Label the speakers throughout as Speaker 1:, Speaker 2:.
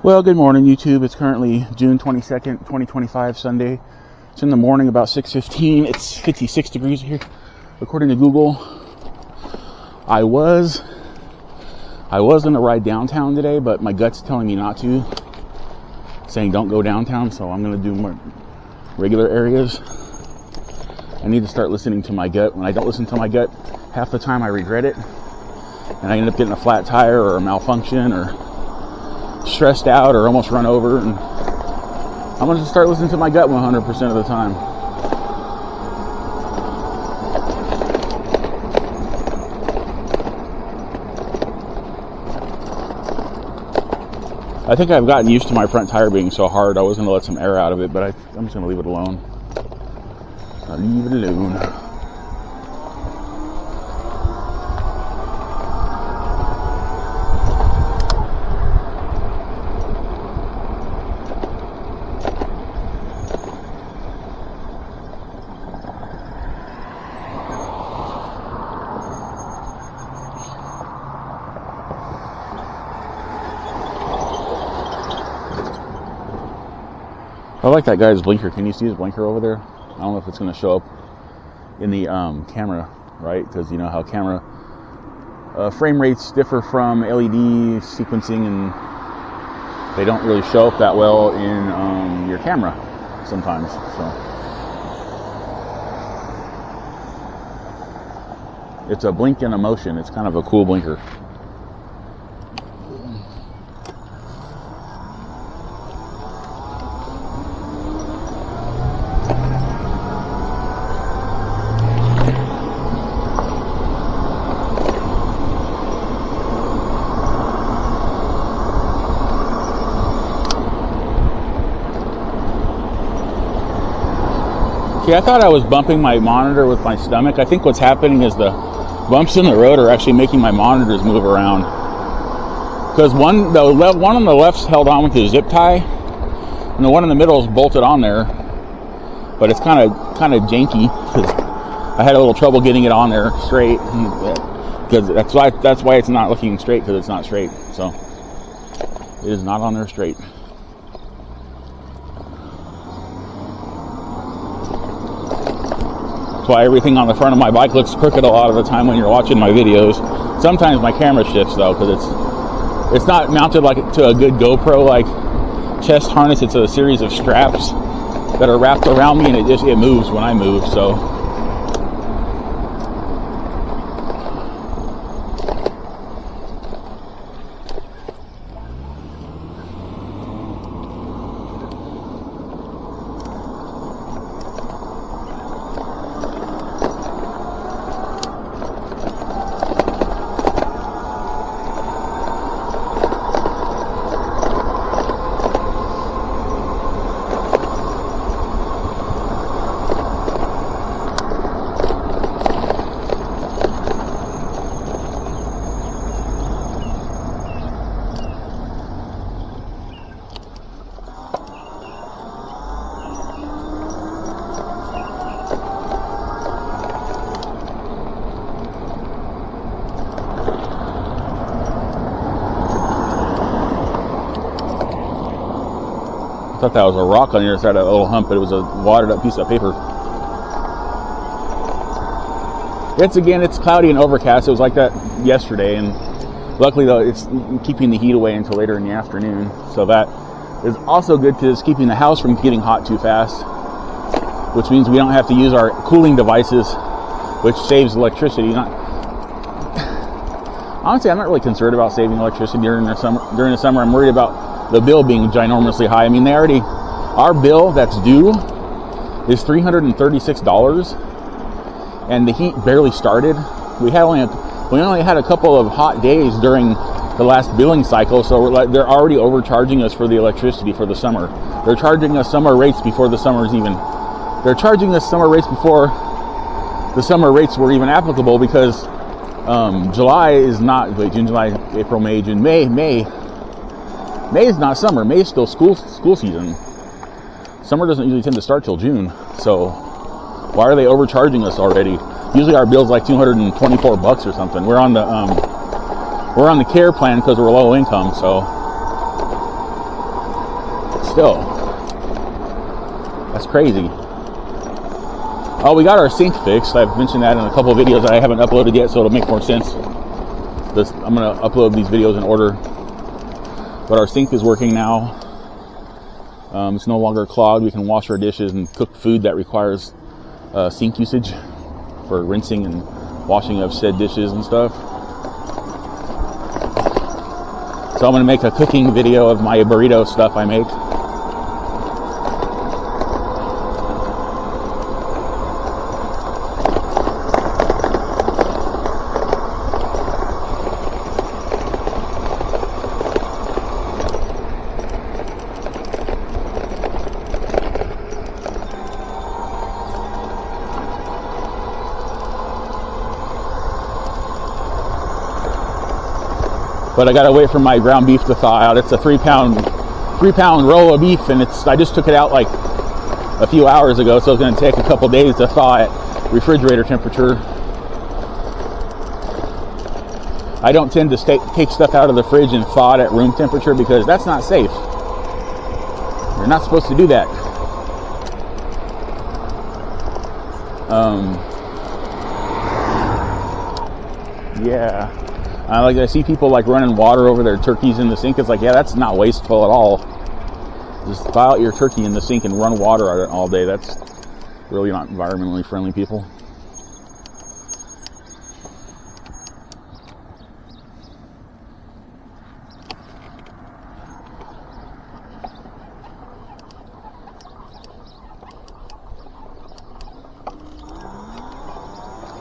Speaker 1: Well, good morning, YouTube. It's currently June 22nd, 2025, Sunday. It's in the morning, about 6:15. It's 56 degrees here, according to Google. I was going to ride downtown today, but my gut's telling me not to, saying don't go downtown, so I'm going to do more regular areas. I need to start listening to my gut. When I don't listen to my gut, half the time I regret it, and I end up getting a flat tire or a malfunction or stressed out or almost run over. And I'm going to start listening to my gut 100% of the time. I think I've gotten used to my front tire being so hard. I was going to let some air out of it, but I'm just going to leave it alone. I'll leave it alone. I like that guy's blinker. Can you see his blinker over there? I don't know if it's going to show up in the camera, right? Because you know how camera frame rates differ from LED sequencing, and they don't really show up that well in your camera sometimes. So it's a blink and a motion. It's kind of a cool blinker. See, I thought I was bumping my monitor with my stomach. I think what's happening is the bumps in the road are actually making my monitors move around. Because the one on the left's held on with the zip tie, and the one in the middle is bolted on there. But it's kind of janky because I had a little trouble getting it on there straight. Because that's why it's not looking straight, because it's not straight. So it is not on there straight. Why everything on the front of my bike looks crooked a lot of the time when you're watching my videos. Sometimes my camera shifts though, because it's not mounted like to a good GoPro like chest harness. It's a series of straps that are wrapped around me, and it moves when I move. So I thought that was a rock on the other side of that little hump, but it was a watered up piece of paper. It's cloudy and overcast. It was like that yesterday, and luckily though it's keeping the heat away until later in the afternoon. So that is also good because it's keeping the house from getting hot too fast, which means we don't have to use our cooling devices, which saves electricity. Honestly, I'm not really concerned about saving electricity during the summer. I'm worried about the bill being ginormously high. I mean, our bill that's due is $336, and the heat barely started. We only had a couple of hot days during the last billing cycle, so they're already overcharging us for the electricity for the summer. They're charging us summer rates before the summer's even. They're charging us summer rates before the summer rates were even applicable, because July is not. Wait, June, July, April, May, June, May is not summer. May is still school season. Summer doesn't usually tend to start till June. So why are they overcharging us already? Usually our bill's like $224 or something. We're on the care plan because we're low income. So still, that's crazy. Oh, we got our sink fixed. I've mentioned that in a couple of videos that I haven't uploaded yet, so it'll make more sense. I'm going to upload these videos in order. But our sink is working now. It's no longer clogged. We can wash our dishes and cook food that requires sink usage for rinsing and washing of said dishes and stuff. So I'm going to make a cooking video of my burrito stuff I make. But I gotta wait for my ground beef to thaw out. It's a 3-pound roll of beef, and I just took it out like a few hours ago, so it's gonna take a couple days to thaw at refrigerator temperature. I don't tend to take stuff out of the fridge and thaw it at room temperature because that's not safe. You're not supposed to do that. Yeah. I see people like running water over their turkeys in the sink. It's like, yeah, that's not wasteful at all. Just thaw out your turkey in the sink and run water on it all day. That's really not environmentally friendly, people.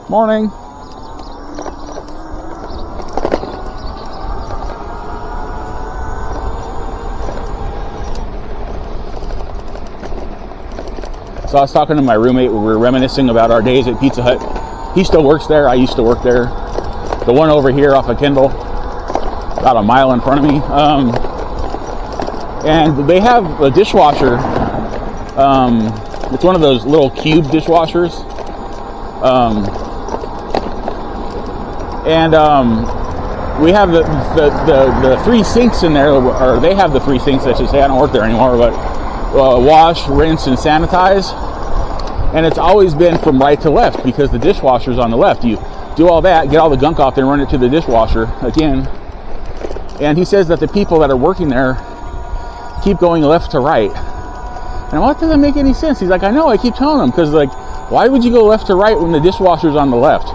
Speaker 1: Morning. So I was talking to my roommate. We were reminiscing about our days at Pizza Hut. He still works there. I used to work there. The one over here off of Kendall, about a mile in front of me. And they have a dishwasher. It's one of those little cube dishwashers. We have the 3 sinks in there, or they have the 3 sinks, I should say. I don't work there anymore, but wash, rinse, and sanitize. And it's always been from right to left because the dishwasher's on the left. You do all that, get all the gunk off, then run it to the dishwasher again. And he says that the people that are working there keep going left to right. And what doesn't make any sense? He's like, I know, I keep telling them, because like, why would you go left to right when the dishwasher's on the left?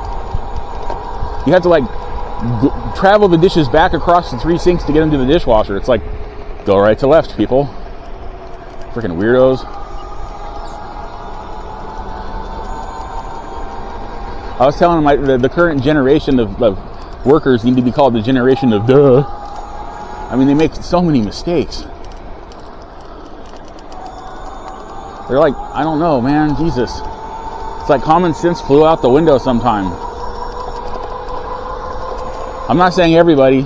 Speaker 1: You have to like travel the dishes back across the 3 sinks to get them to the dishwasher. It's like, go right to left, people. Freaking weirdos. I was telling them the current generation of workers need to be called the generation of duh. I mean, they make so many mistakes. They're like, I don't know, man, Jesus. It's like common sense flew out the window sometime. I'm not saying everybody.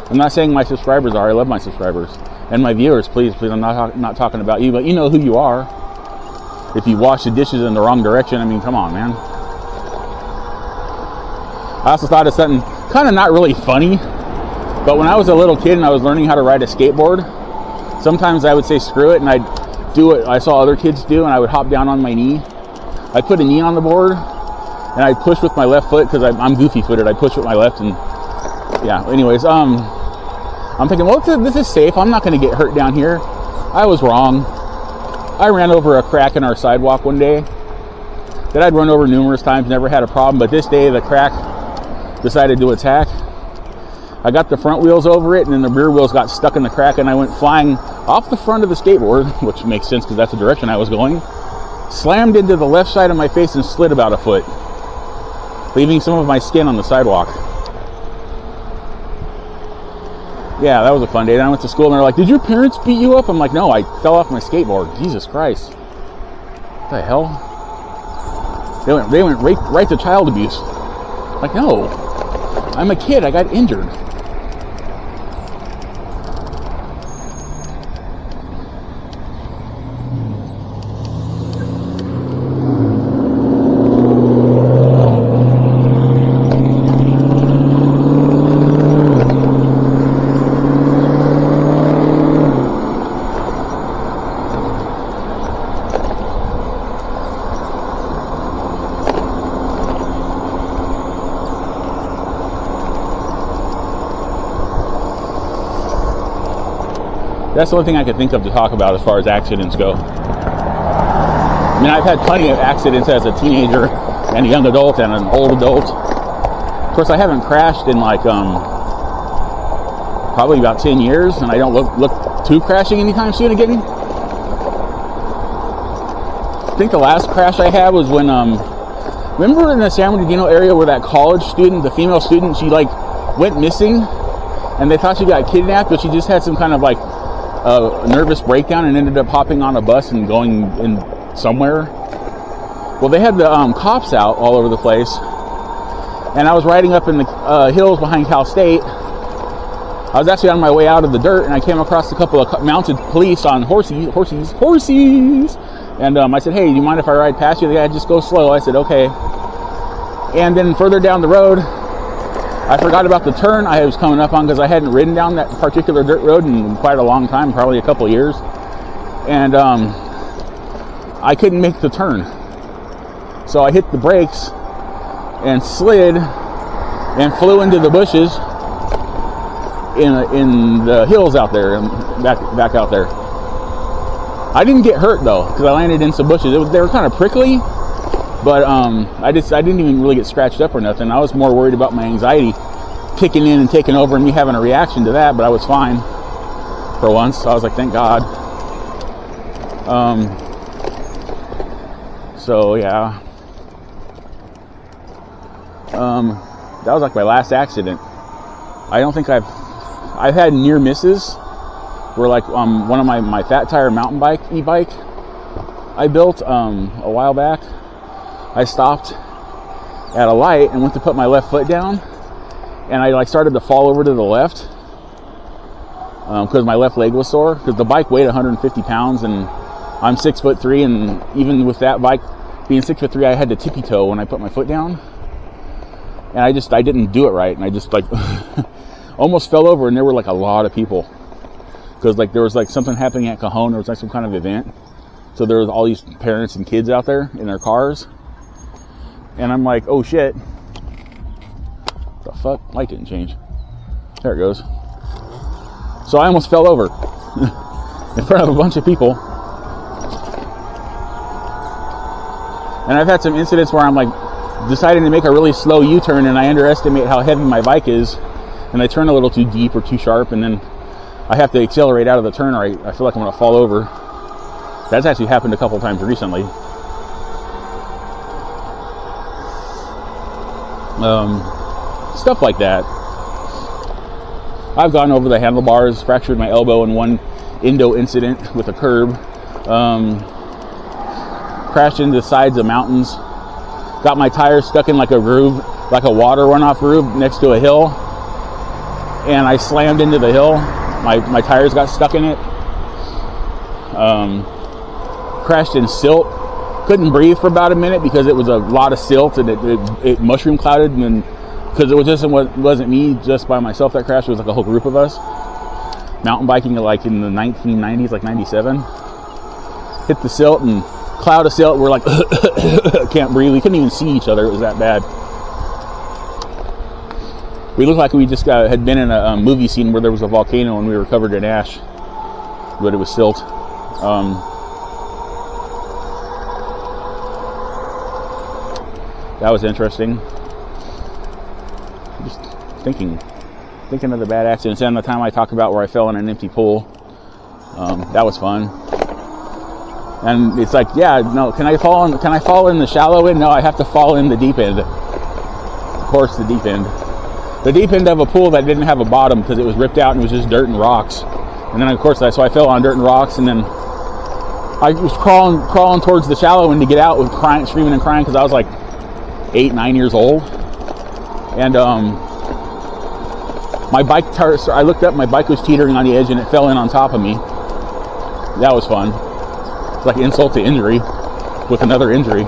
Speaker 1: I'm not saying my subscribers are. I love my subscribers. And my viewers, please, I'm not talking about you, but you know who you are. If you wash the dishes in the wrong direction, I mean, come on, man. I also thought of something kind of not really funny, but when I was a little kid and I was learning how to ride a skateboard, sometimes I would say screw it, and I'd do what I saw other kids do, and I would hop down on my knee. I'd put a knee on the board, and I'd push with my left foot, because I'm goofy-footed. I'd push with my left, and yeah, anyways, I'm thinking, well, this is safe. I'm not going to get hurt down here. I was wrong. I ran over a crack in our sidewalk one day that I'd run over numerous times, never had a problem, but this day the crack decided to attack. I got the front wheels over it, and then the rear wheels got stuck in the crack, and I went flying off the front of the skateboard, which makes sense because that's the direction I was going, slammed into the left side of my face and slid about a foot, leaving some of my skin on the sidewalk. Yeah, that was a fun day. Then I went to school, and they're like, did your parents beat you up? I'm like, no, I fell off my skateboard. Jesus Christ. What the hell? They went right to child abuse. Like, no, I'm a kid. I got injured. That's the only thing I could think of to talk about as far as accidents go. I mean, I've had plenty of accidents as a teenager and a young adult and an old adult. Of course, I haven't crashed in like probably about 10 years, and I don't look to crashing anytime soon again. I think the last crash I had was when remember in the San Bernardino area where that college student, the female student, she like went missing, and they thought she got kidnapped, but she just had some kind of like nervous breakdown and ended up hopping on a bus and going in somewhere. Well, they had the cops out all over the place, and I was riding up in the hills behind Cal State. I was actually on my way out of the dirt, and I came across a couple of mounted police on horses. And I said, hey, do you mind if I ride past you? The guy, just go slow. I said, okay. And then further down the road, I forgot about the turn I was coming up on because I hadn't ridden down that particular dirt road in quite a long time, probably a couple of years. And I couldn't make the turn. So I hit the brakes and slid and flew into the bushes in the hills out there, and back out there. I didn't get hurt though, because I landed in some bushes. They were kind of prickly, but I didn't even really get scratched up or nothing. I was more worried about my anxiety kicking in and taking over and me having a reaction to that, but I was fine for once. So I was like, thank God. So yeah. That was like my last accident. I don't think I've had near misses where like one of my fat tire mountain bike, e-bike I built a while back. I stopped at a light and went to put my left foot down, and I like started to fall over to the left because my left leg was sore, because the bike weighed 150 pounds and I'm 6'3", and even with that bike being 6'3", I had to tippy toe when I put my foot down, and I didn't do it right, and I just like almost fell over, and there were like a lot of people because like there was like something happening at Cajon. There was like some kind of event, so there was all these parents and kids out there in their cars, and I'm like, oh shit, the fuck, light didn't change, there it goes. So I almost fell over in front of a bunch of people. And I've had some incidents where I'm like deciding to make a really slow U-turn, and I underestimate how heavy my bike is, and I turn a little too deep or too sharp, and then I have to accelerate out of the turn, or I feel like I'm going to fall over. That's actually happened a couple times recently. Stuff like that. I've gone over the handlebars, fractured my elbow in one Indo incident with a curb. Crashed into the sides of mountains. Got my tires stuck in like a groove, like a water runoff groove next to a hill. And I slammed into the hill. My tires got stuck in it. Crashed in silt. Couldn't breathe for about a minute because it was a lot of silt, and it mushroom clouded, and then because it wasn't me just by myself that crashed. It was like a whole group of us mountain biking like in the 1990s, like 97. Hit the silt and cloud of silt. We're like can't breathe. We couldn't even see each other. It was that bad. We looked like we just had been in a movie scene where there was a volcano and we were covered in ash, but it was silt. That was interesting. Just thinking of the bad accidents, and the time I talked about where I fell in an empty pool. That was fun. And it's like, yeah, no, can I fall in the shallow end? No, I have to fall in the deep end. Of course, the deep end. The deep end of a pool that didn't have a bottom because it was ripped out and it was just dirt and rocks. And then of course, so I fell on dirt and rocks, and then I was crawling towards the shallow end to get out with screaming and crying because I was like 8-9 years old. And my bike I looked up, my bike was teetering on the edge and it fell in on top of me. That was fun. It's like insult to injury with another injury.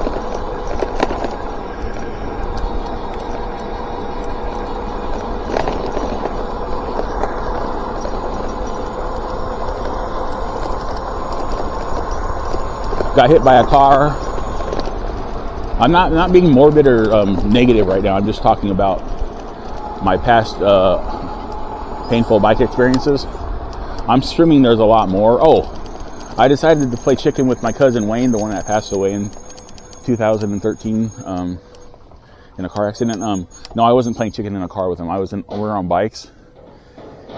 Speaker 1: Got hit by a car. I'm not being morbid or negative right now. I'm just talking about my past painful bike experiences. I'm assuming there's a lot more. Oh, I decided to play chicken with my cousin Wayne, the one that passed away in 2013 in a car accident. No, I wasn't playing chicken in a car with him. We were on bikes,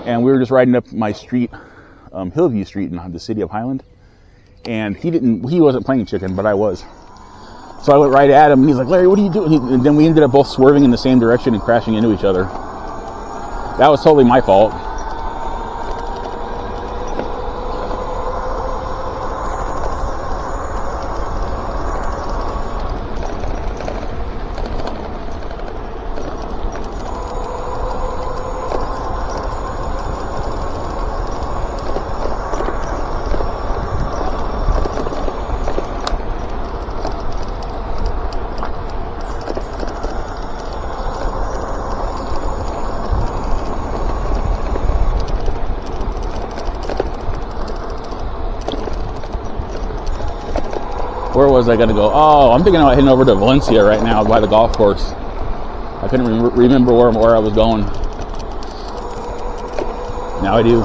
Speaker 1: and we were just riding up my street, Hillview Street in the city of Highland. And he wasn't playing chicken, but I was. So I went right at him, and he's like, "Larry, what are you doing?" And then we ended up both swerving in the same direction and crashing into each other. That was totally my fault. Where was I going to go? Oh, I'm thinking about heading over to Valencia right now by the golf course. I couldn't remember where I was going. Now I do.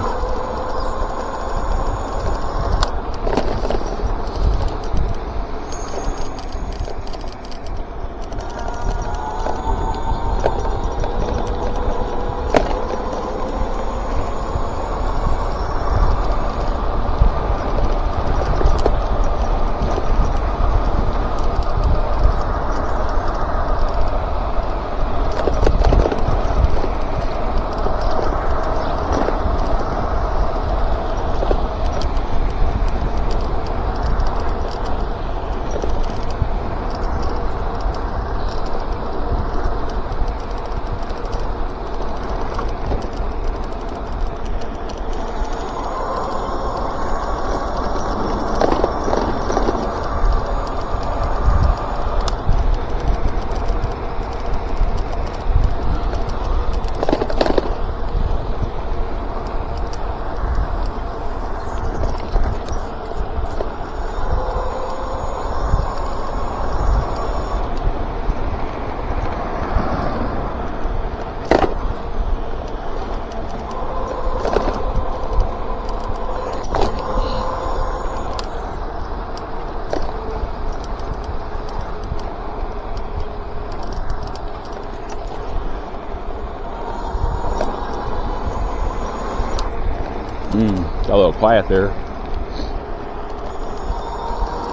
Speaker 1: Got a little quiet there.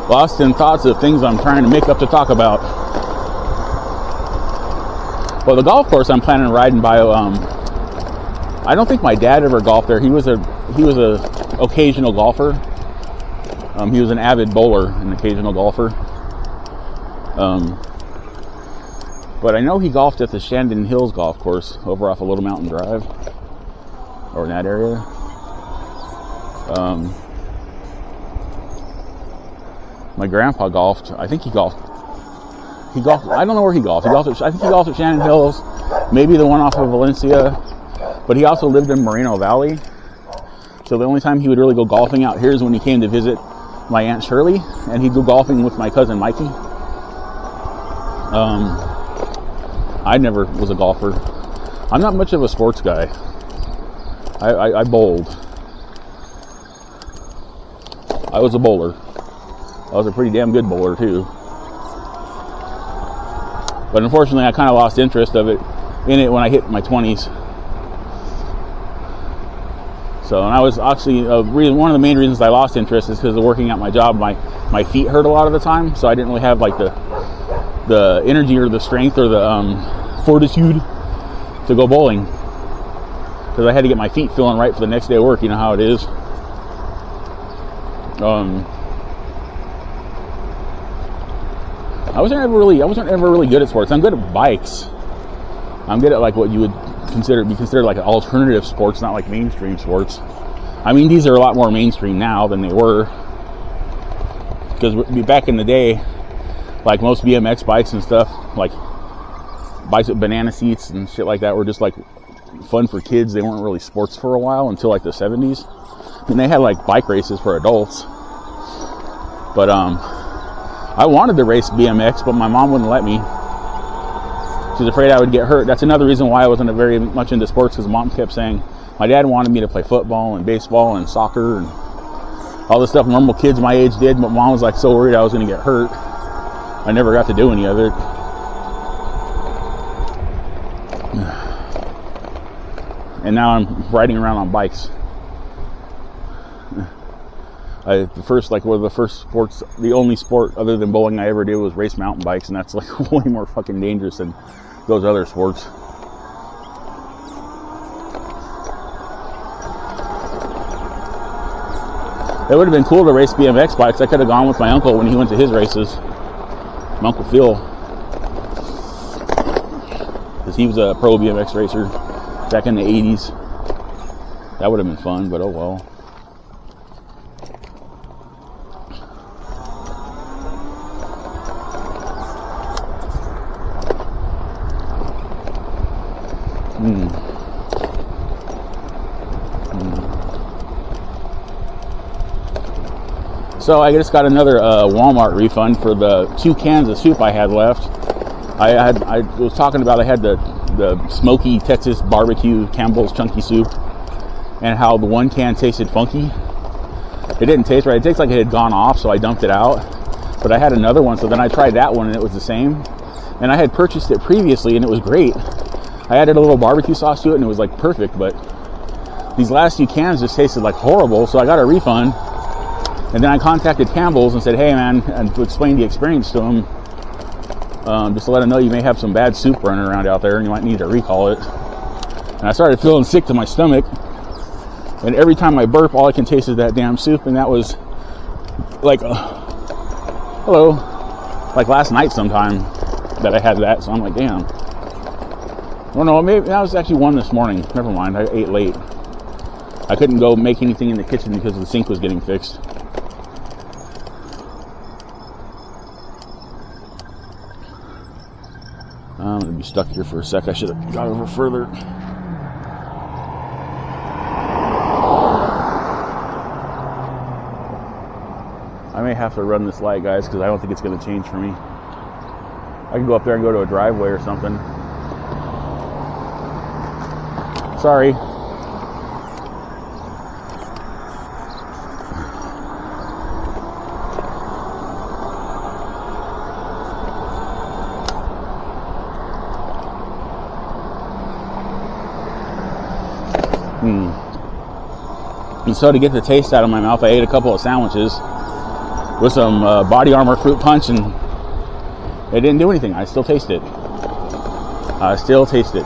Speaker 1: Lost in thoughts of things I'm trying to make up to talk about. Well, the golf course I'm planning on riding by, I don't think my dad ever golfed there. He was a occasional golfer. He was an avid bowler, an occasional golfer. But I know he golfed at the Shandon Hills golf course over off of Little Mountain Drive, or in that area. My grandpa golfed. I think he golfed. I don't know where he golfed. I think he golfed at Shannon Hills, maybe the one off of Valencia. But he also lived in Moreno Valley. So the only time he would really go golfing out here is when he came to visit my Aunt Shirley, and he'd go golfing with my cousin Mikey. I never was a golfer. I'm not much of a sports guy. I bowled. I was a bowler. I was a pretty damn good bowler too. But unfortunately, I kind of lost interest in it when I hit my 20s. So, and I was actually one of the main reasons I lost interest is because of working at my job. My feet hurt a lot of the time, so I didn't really have like the energy or the strength or the fortitude to go bowling, because I had to get my feet feeling right for the next day of work. You know how it is. I wasn't ever really good at sports. I'm good at bikes. I'm good at like what you would be considered like an alternative sports, not like mainstream sports. I mean, these are a lot more mainstream now than they were, because back in the day, like most BMX bikes and stuff, like bikes with banana seats and shit like that, were just like fun for kids. They weren't really sports for a while until like the 70s. And they had like bike races for adults. But I wanted to race BMX, but my mom wouldn't let me. She was afraid I would get hurt. That's another reason why I wasn't very much into sports, because mom kept saying, My dad wanted me to play football and baseball and soccer and all the stuff normal kids my age did, but mom was like so worried I was going to get hurt. I never got to do any of it. And now I'm riding around on bikes. One of the first sports, the only sport other than bowling I ever did was race mountain bikes, and that's like way more fucking dangerous than those other sports. It would have been cool to race BMX bikes. I could have gone with my uncle when he went to his races. My Uncle Phil. Because he was a pro BMX racer back in the 80s. That would have been fun, but oh well. So I just got another Walmart refund for the 2 cans of soup I had left. I was talking about I had the smoky Texas barbecue Campbell's chunky soup, and how the 1 can tasted funky. It didn't taste right. It tastes like it had gone off, so I dumped it out. But I had another one, so then I tried that one, and it was the same. And I had purchased it previously, and it was great. I added a little barbecue sauce to it, and it was like perfect. But these last 2 cans just tasted like horrible, so I got a refund. And then I contacted Campbell's and said, hey man, and to explain the experience to them, just to let them know you may have some bad soup running around out there and you might need to recall it. And I started feeling sick to my stomach. And every time I burp, all I can taste is that damn soup. And that was like, hello, like last night sometime that I had that. So I'm like, damn. Oh no, maybe that was actually 1 this morning. Never mind, I ate late. I couldn't go make anything in the kitchen because the sink was getting fixed. I'm going to be stuck here for a sec. I should have got over further. I may have to run this light, guys, because I don't think it's going to change for me. I can go up there and go to a driveway or something. Sorry. And so to get the taste out of my mouth, I ate a couple of sandwiches with some Body Armor fruit punch, and it didn't do anything. I still taste it. I still taste it.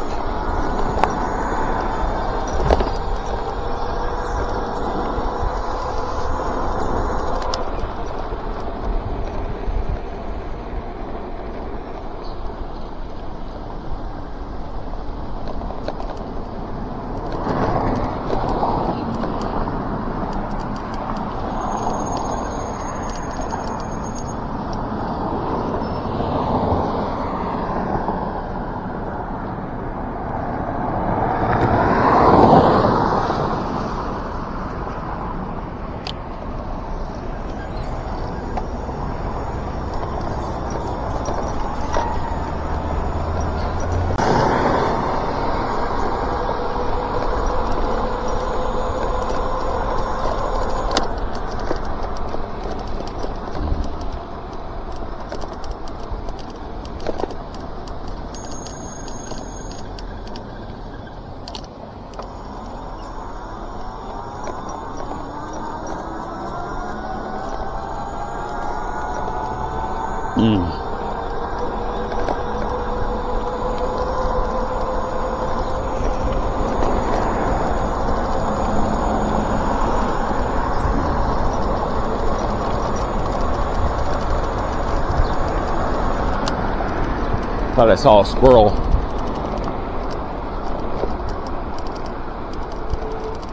Speaker 1: Thought I saw a squirrel.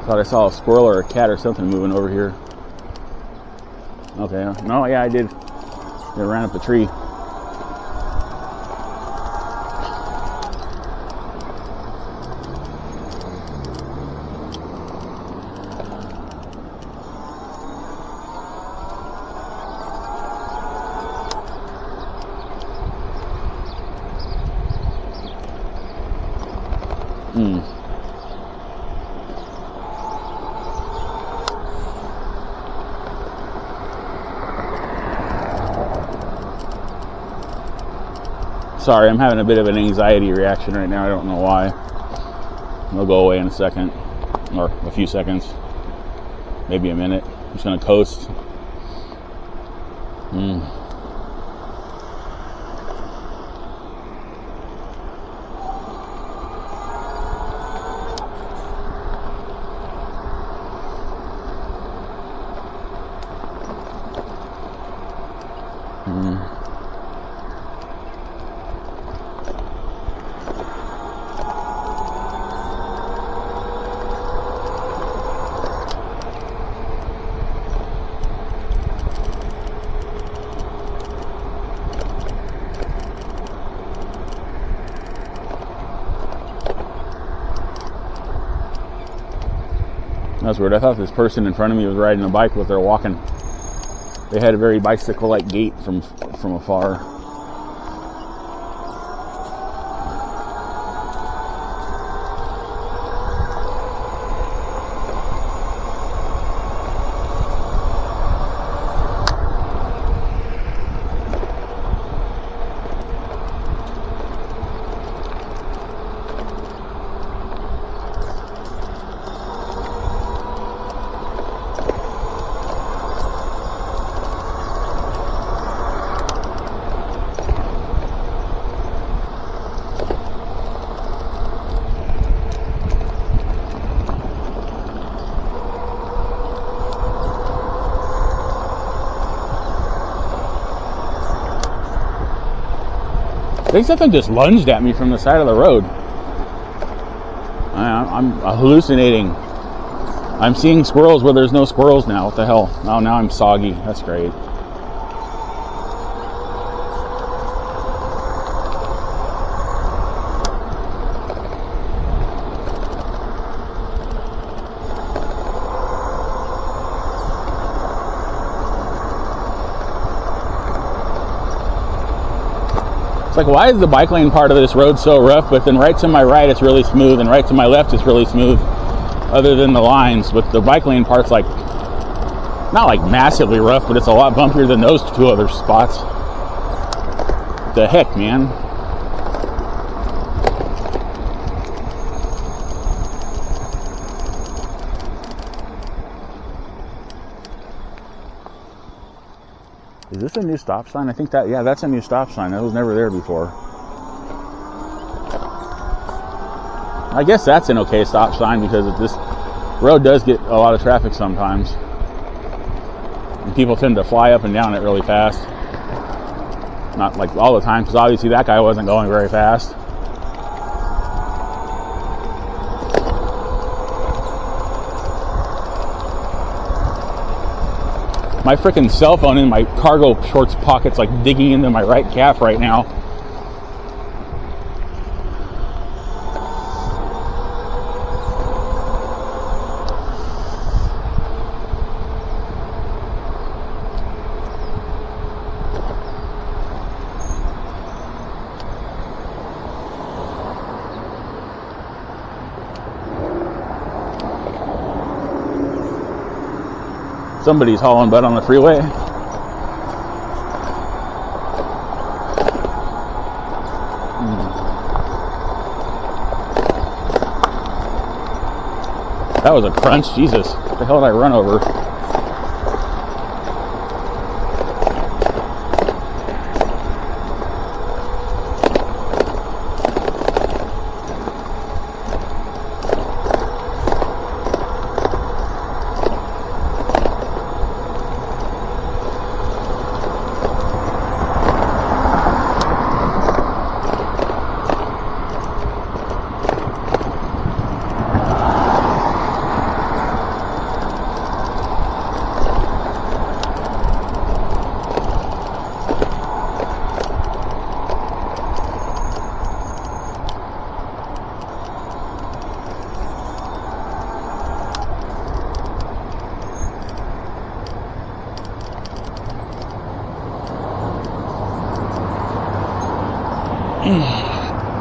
Speaker 1: Thought I saw a squirrel or a cat or something moving over here. Okay, no, yeah, I did. It ran up the tree. Sorry, I'm having a bit of an anxiety reaction right now. I don't know why. It'll go away in a second, or a few seconds, maybe a minute. I'm just gonna coast. That's weird. I thought this person in front of me was riding a bike, but they're walking. They had a very bicycle-like gait from afar. I think something just lunged at me from the side of the road. I'm hallucinating. I'm seeing squirrels where there's no squirrels now. What the hell? Oh, now I'm soggy. That's great. Like, why is the bike lane part of this road so rough, but then right to my right it's really smooth, and right to my left it's really smooth, other than the lines? But the bike lane part's like, not like massively rough, but it's a lot bumpier than those two other spots. The heck, man? Is this a new stop sign? I think that, yeah, that's a new stop sign. That was never there before. I guess that's an okay stop sign because this road does get a lot of traffic sometimes. And people tend to fly up and down it really fast. Not like all the time, because obviously that guy wasn't going very fast. My freaking cell phone in my cargo shorts pocket's like digging into my right calf right now. Somebody's hauling butt on the freeway. That was a crunch. Jesus. What the hell did I run over?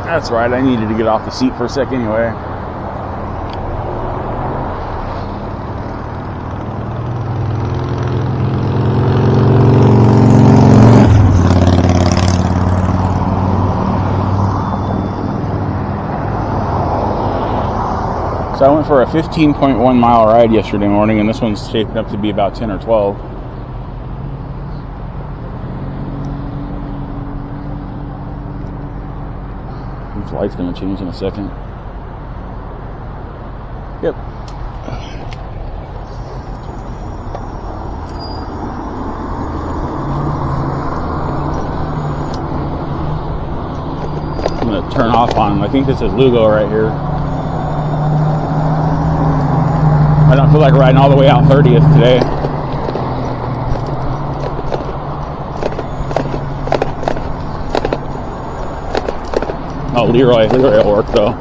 Speaker 1: That's right, I needed to get off the seat for a sec anyway. So I went for a 15.1 mile ride yesterday morning, and this one's shaping up to be about 10 or 12. This light's going to change in a second. Yep. I'm going to turn off on, I think this is Lugo right here. I don't feel like riding all the way out 30th today. Oh, Leroy will work though.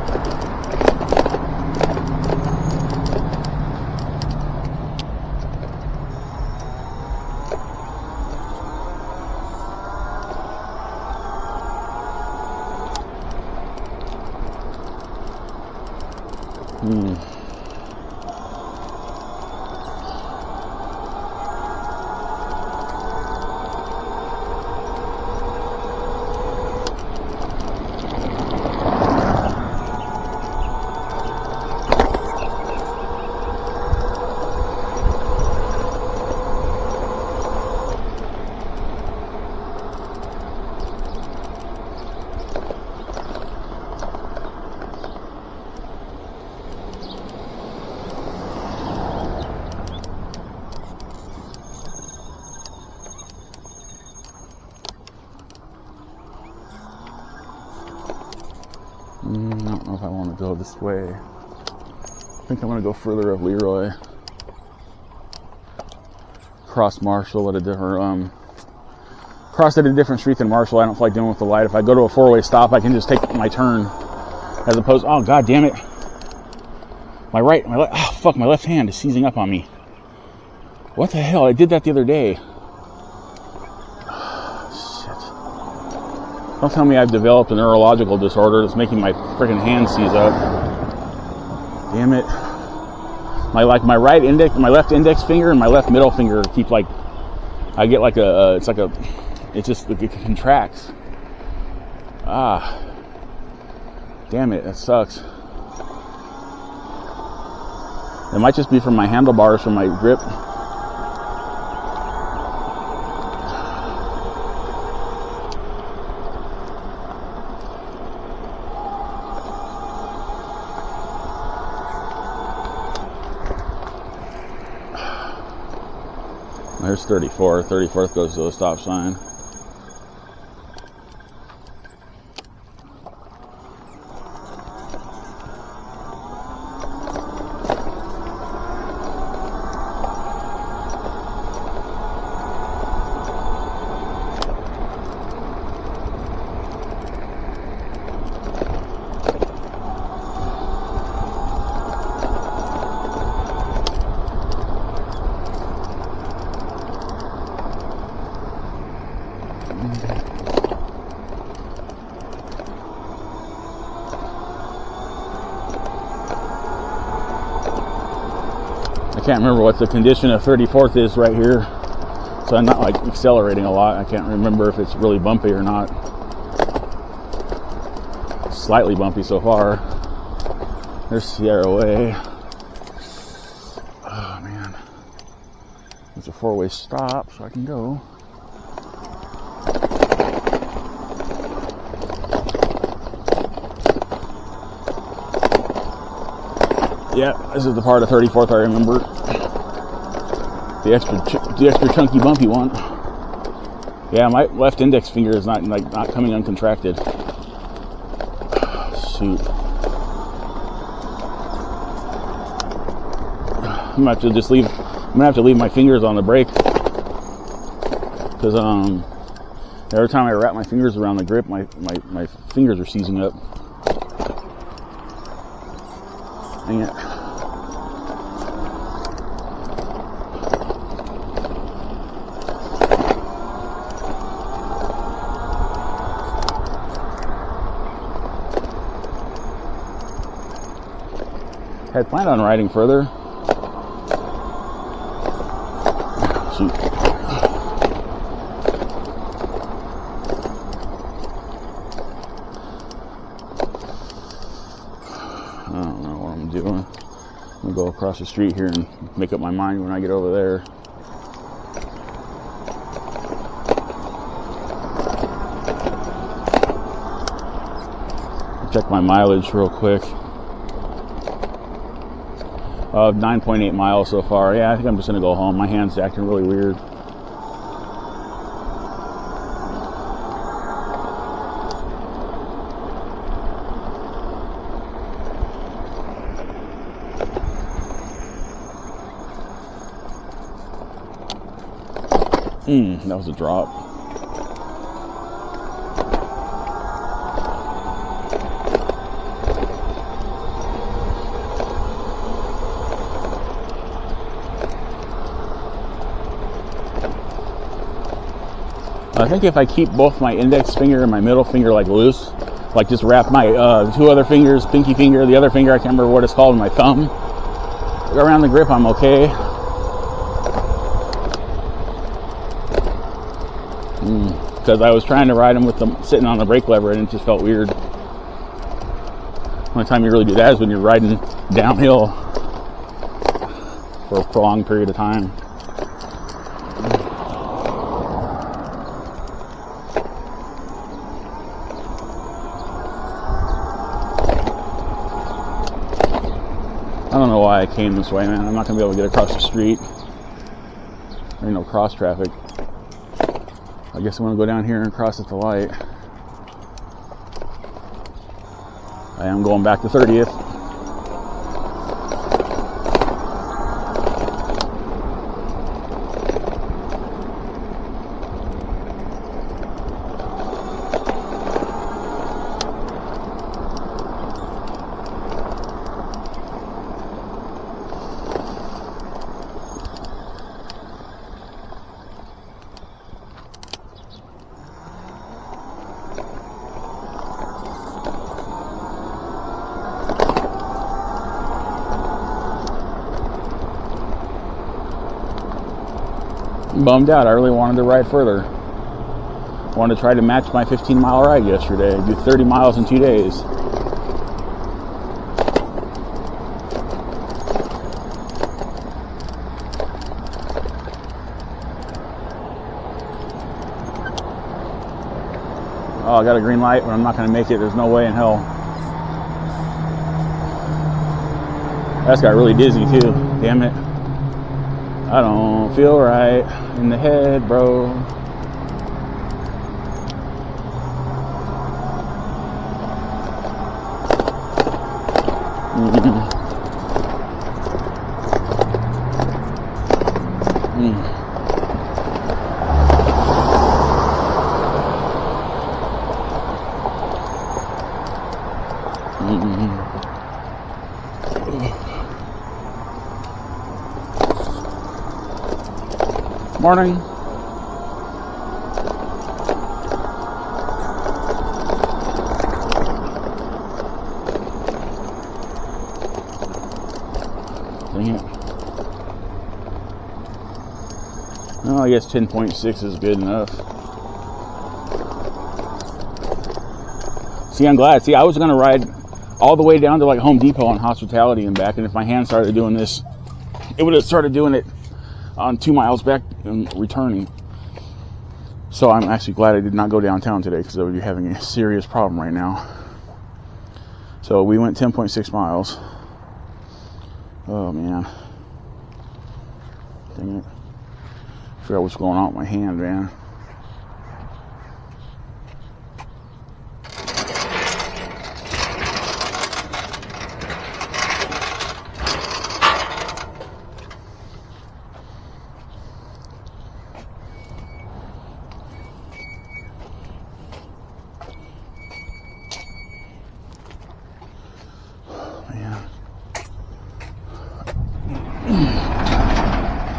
Speaker 1: I don't know if I want to go this way. I think I'm going to go further up Leroy. Cross Marshall at a different, cross at a different street than Marshall. I don't feel like dealing with the light. If I go to a four-way stop, I can just take my turn. As opposed, oh god damn it. My left hand is seizing up on me. What the hell? I did that the other day. Don't tell me I've developed a neurological disorder that's making my freaking hand seize up. Damn it. My left index finger and my left middle finger keep like, I get like it contracts. Ah. Damn it, that sucks. It might just be from my handlebars, from my grip. There's 34. 34th goes to the stop sign. I can't remember what the condition of 34th is right here, so I'm not like accelerating a lot. I can't remember if it's really bumpy or not. It's slightly bumpy so far. There's Sierra Way. Oh man, there's a four-way stop, so I can go. Yeah, this is the part of 34th I remember. The extra chunky bumpy one. Yeah, my left index finger is not coming uncontracted. Shoot. I'm gonna have to leave my fingers on the brake, because every time I wrap my fingers around the grip, my fingers are seizing up. Dang it. I had planned on riding further. Shoot. I don't know what I'm doing. go across the street here and make up my mind when I get over there. Check my mileage real quick. 9.8 miles so far. Yeah, I think I'm just gonna go home. My hand's acting really weird. That was a drop. I think if I keep both my index finger and my middle finger like loose, like just wrap my two other fingers, pinky finger, the other finger, I can't remember what it's called, my thumb, around the grip, I'm okay. Because I was trying to ride them with them sitting on the brake lever and it just felt weird. The only time you really do that is when you're riding downhill for a prolonged period of time. I don't know why I came this way, man. I'm not going to be able to get across the street. There ain't no cross traffic. I guess I'm going to go down here and cross at the light. I am going back to 30th. Bummed out. I really wanted to ride further. I wanted to try to match my 15-mile ride yesterday. Do 30 miles in 2 days. Oh, I got a green light, but I'm not going to make it. There's no way in hell. That's got really dizzy too. Damn it. I don't feel right in the head, bro. Morning. Dang it. Oh, I guess 10.6 is good enough. See, I'm glad. See, I was going to ride all the way down to like Home Depot on Hospitality and back, and if my hand started doing this, it would have started doing it on 2 miles back and returning. So I'm actually glad I did not go downtown today because I would be having a serious problem right now. So we went 10.6 miles. Oh man. Dang it. I forgot what's going on with my hand, man.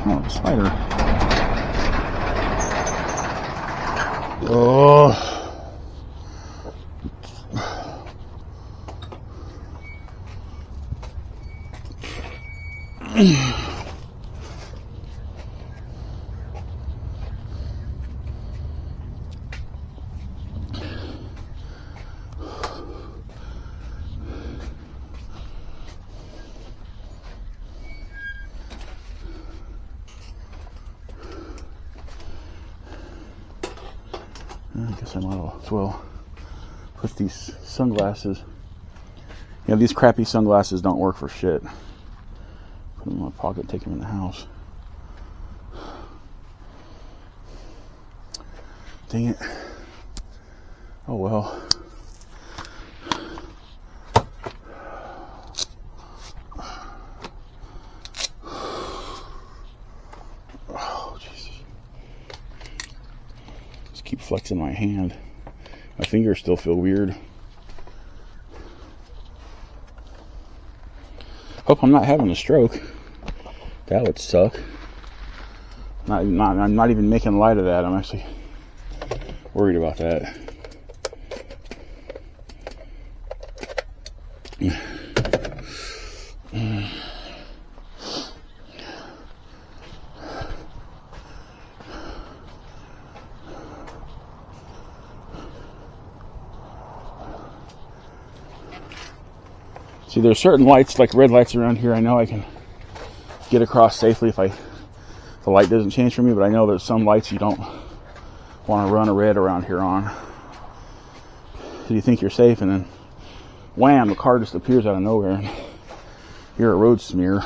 Speaker 1: Oh, the spider. Oh. I guess I might as well put these sunglasses. You know, these crappy sunglasses don't work for shit. Put them in my pocket, take them in the house. Dang it. Oh well. Oh, Jesus. Just keep flexing my hand. My fingers still feel weird. Hope I'm not having a stroke. That would suck. I'm not even making light of that. I'm actually worried about that. See, there's certain lights, like red lights around here, I know I can get across safely if the light doesn't change for me, but I know there's some lights you don't want to run a red around here on. So you think you're safe, and then wham, the car just appears out of nowhere, and you're a road smear.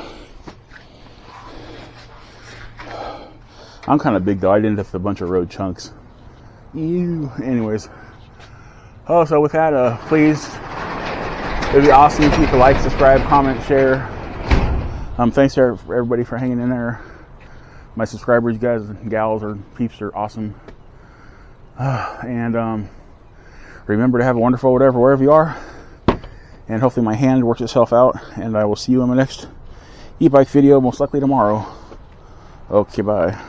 Speaker 1: I'm kind of big though. I ended up with a bunch of road chunks. Ew. Anyways. Oh, so with that, please, it'd be awesome if you could like, subscribe, comment, share. Thanks to everybody for hanging in there. My subscribers, you guys and gals or peeps are awesome. And remember to have a wonderful whatever, wherever you are. And hopefully my hand works itself out. And I will see you in my next e-bike video, most likely tomorrow. Okay, bye.